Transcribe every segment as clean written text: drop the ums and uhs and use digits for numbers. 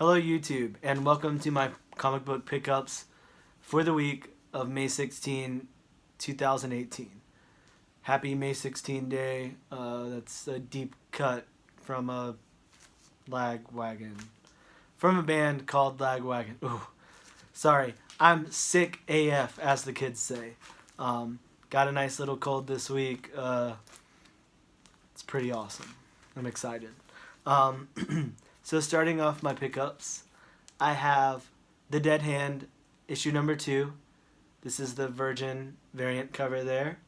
Hello YouTube, and welcome to my comic book pickups for the week of May 16, 2018. Happy May 16 Day. That's a deep cut from a Lagwagon. From a band called Lagwagon. Ooh, sorry. I'm sick AF, as the kids say. Got a nice little cold this week. It's pretty awesome. I'm excited. So starting off my pickups, I have The Dead Hand, issue number 2. This is the Virgin variant cover there.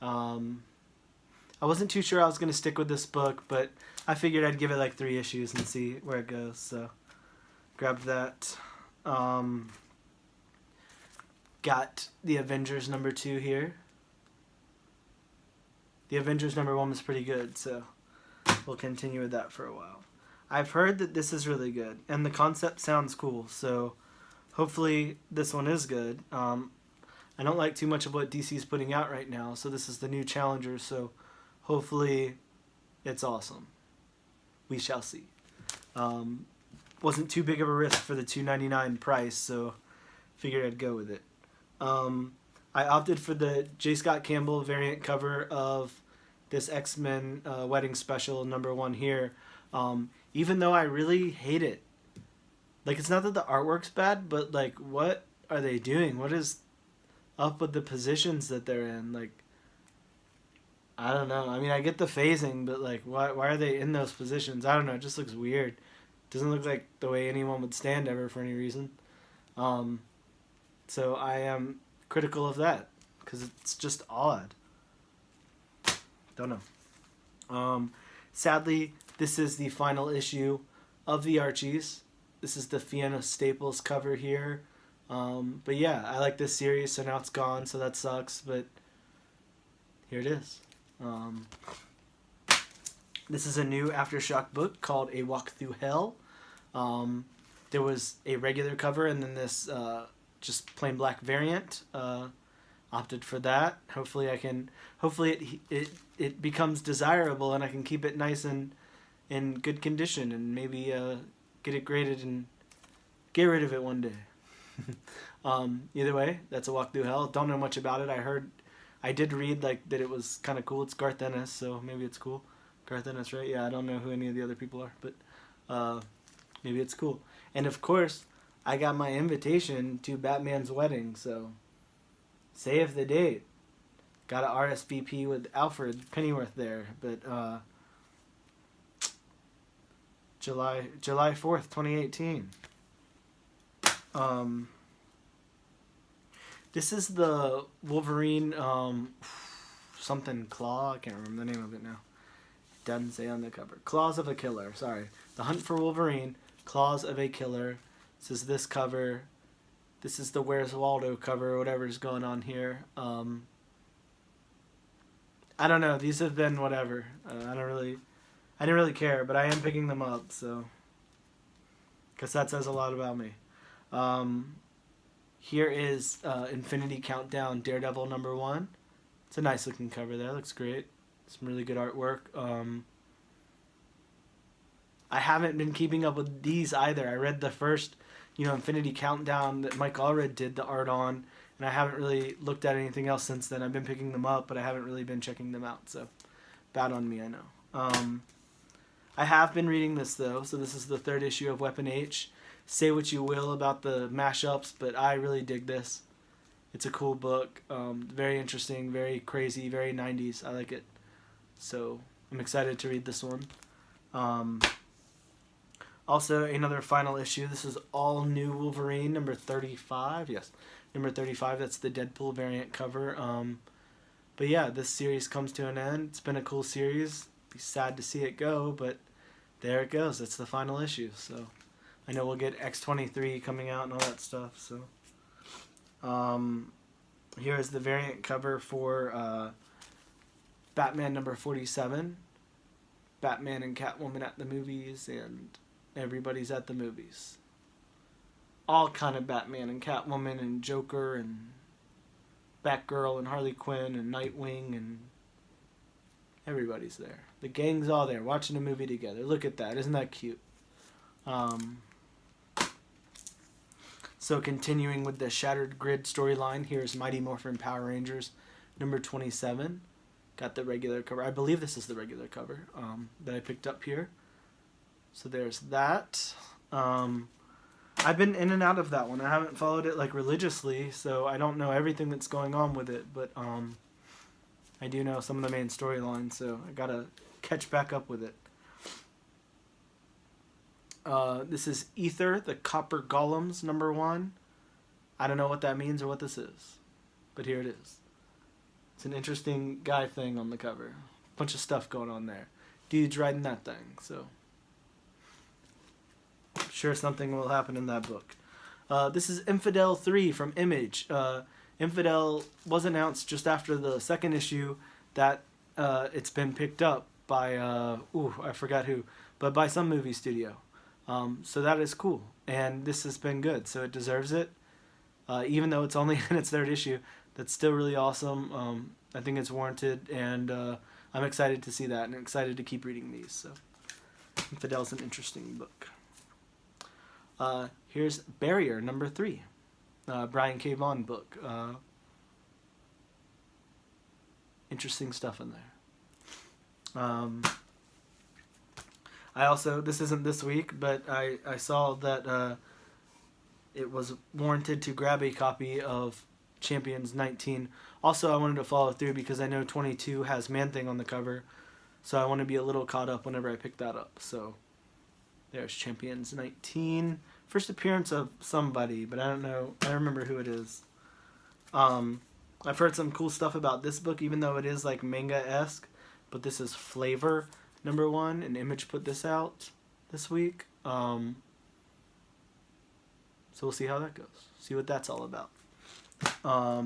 I wasn't too sure I was going to stick with this book, but I figured I'd give it like 3 issues and see where it goes, so grabbed that. Got the Avengers number 2 here. The Avengers number 1 was pretty good, so we'll continue with that for a while. I've heard that this is really good, and the concept sounds cool, so hopefully this one is good. I don't like too much of what DC's putting out right now, so this is the new challenger, so hopefully it's awesome. We shall see. Wasn't too big of a risk for the $2.99 price, so figured I'd go with it. I opted for the J. Scott Campbell variant cover of this X-Men wedding special number 1 here. Even though I really hate it. Like, it's not that the artwork's bad, but, like, what are they doing? What is up with the positions that they're in? Like, I don't know. I mean, I get the phasing, but, like, why are they in those positions? I don't know. It just looks weird. Doesn't look like the way anyone would stand ever for any reason. So I am critical of that, because it's just odd. Don't know. Sadly, this is the final issue of the Archies. This is the Fiona Staples cover here. But yeah, I like this series, so now it's gone, so that sucks, but here it is. This is a new Aftershock book called A Walk Through Hell. There was a regular cover and then this just plain black variant. Opted for that. Hopefully it becomes desirable and I can keep it nice and in good condition and maybe get it graded and get rid of it one day. Either way, that's A Walk Through Hell. Don't know much about it. I did read like that it was kind of cool. It's Garth Ennis, so maybe it's cool. Garth Ennis, right? Yeah, I don't know who any of the other people are, but maybe it's cool. And of course, I got my invitation to Batman's wedding, so save the date. Got an RSVP with Alfred Pennyworth there, but July 4th, 2018. This is the Wolverine something Claw. I can't remember the name of it now. It doesn't say on the cover. Claws of a Killer. Sorry, The Hunt for Wolverine. Claws of a Killer. This is this cover. This is the Where's Waldo cover, whatever's going on here. I don't know. These have been whatever. I didn't really care, but I am picking them up, so guess that says a lot about me. Here is Infinity Countdown Daredevil number 1. It's a nice looking cover there. Looks great. Some really good artwork. I haven't been keeping up with these either. I read the first, Infinity Countdown that Mike Allred did the art on, and I haven't really looked at anything else since then. I've been picking them up, but I haven't really been checking them out, so bad on me, I know. I have been reading this, though, so this is the 3rd issue of Weapon H. Say what you will about the mashups, but I really dig this. It's a cool book, very interesting, very crazy, very 90s. I like it, so I'm excited to read this one. Also, another final issue. This is all new Wolverine, number 35. Yes, number 35. That's the Deadpool variant cover. But yeah, this series comes to an end. It's been a cool series. Be sad to see it go, but there it goes. That's the final issue. So I know we'll get X-23 coming out and all that stuff. So here is the variant cover for Batman number 47. Batman and Catwoman at the movies, and everybody's at the movies. All kind of Batman and Catwoman and Joker and Batgirl and Harley Quinn and Nightwing, and everybody's there. The gang's all there watching a movie together. Look at that. Isn't that cute? So continuing with the Shattered Grid storyline, here's Mighty Morphin Power Rangers number 27. Got the regular cover. I believe this is the regular cover that I picked up here. So there's that. I've been in and out of that one. I haven't followed it like religiously, so I don't know everything that's going on with it, but I do know some of the main storylines, so I gotta catch back up with it. This is Ether, the Copper Golems, number 1. I don't know what that means or what this is, but here it is. It's an interesting guy thing on the cover. Bunch of stuff going on there. Dude's riding that thing, so I'm sure something will happen in that book. This is Infidel 3 from Image. Infidel was announced just after the second issue that it's been picked up by, I forgot who, but by some movie studio. So that is cool, and this has been good, so it deserves it. Even though it's only in its 3rd issue, that's still really awesome. I think it's warranted, and I'm excited to see that, and excited to keep reading these. So Infidel's an interesting book. Here's Barrier, number 3. Brian K. Vaughan book. Interesting stuff in there. I also, this isn't this week, but I saw that it was warranted to grab a copy of Champions 19. Also, I wanted to follow through because I know 22 has Man-Thing on the cover, so I want to be a little caught up whenever I pick that up. So there's Champions 19. First appearance of somebody, but I don't know. I don't remember who it is. I've heard some cool stuff about this book, even though it is like manga-esque, but this is Flavor number 1, and Image put this out this week. So we'll see how that goes. See what that's all about. I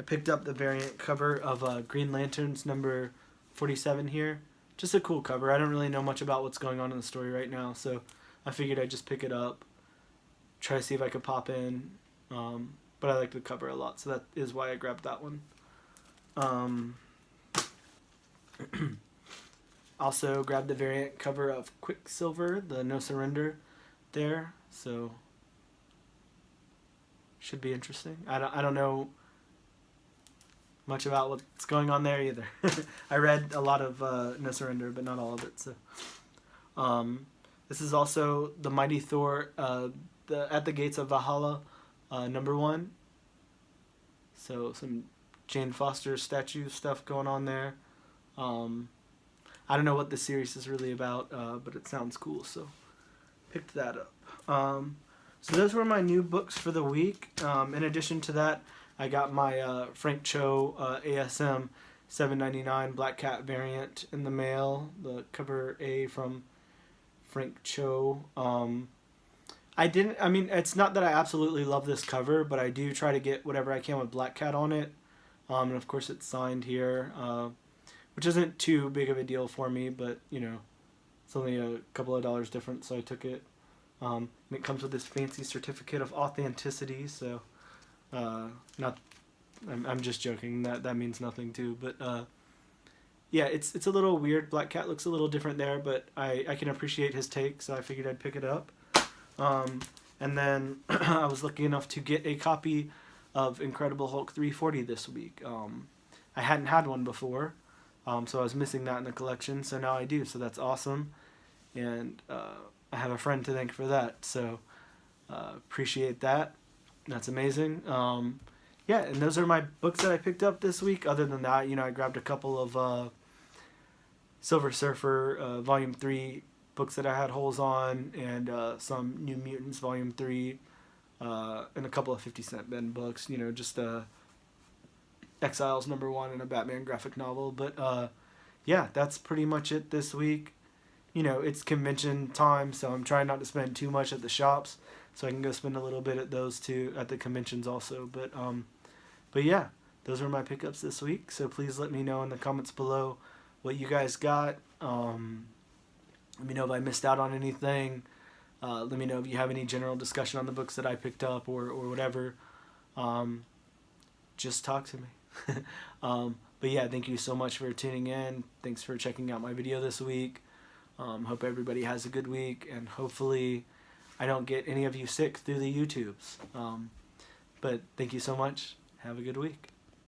picked up the variant cover of Green Lanterns number 47 here. Just a cool cover. I don't really know much about what's going on in the story right now, so I figured I'd just pick it up, try to see if I could pop in. But I like the cover a lot, so that is why I grabbed that one. Also grabbed the variant cover of Quicksilver, the No Surrender there, so should be interesting. I don't know much about what's going on there either. I read a lot of No Surrender, but not all of it. So this is also the Mighty Thor, At the Gates of Valhalla, number 1. So some Jane Foster statue stuff going on there. I don't know what the series is really about, but it sounds cool, so picked that up. So those were my new books for the week. In addition to that, I got my Frank Cho ASM $7.99 Black Cat variant in the mail. The cover A from Frank Cho. It's not that I absolutely love this cover, but I do try to get whatever I can with Black Cat on it. And of course it's signed here, which isn't too big of a deal for me, but you know, it's only a couple of dollars difference, so I took it. And it comes with this fancy certificate of authenticity, so I'm just joking, that means nothing too, but yeah, it's a little weird. Black Cat looks a little different there, but I can appreciate his take, so I figured I'd pick it up. And then I was lucky enough to get a copy of Incredible Hulk 340 this week. I hadn't had one before, so I was missing that in the collection, so now I do, so that's awesome. And I have a friend to thank for that, so appreciate that. That's amazing. Yeah, and those are my books that I picked up this week. Other than that, you know, I grabbed a couple of Silver Surfer Volume 3 books that I had holes on, and some New Mutants Volume 3, and a couple of 50 Cent Ben books, you know, just Exiles number 1 and a Batman graphic novel. But yeah, that's pretty much it this week. You know, it's convention time, so I'm trying not to spend too much at the shops, so I can go spend a little bit at those two, at the conventions also. But yeah, those were my pickups this week, so please let me know in the comments below what you guys got. Let me know if I missed out on anything. Let me know if you have any general discussion on the books that I picked up or whatever. Just talk to me. But yeah, thank you so much for tuning in. Thanks for checking out my video this week. Hope everybody has a good week, and hopefully I don't get any of you sick through the YouTubes. But thank you so much. Have a good week.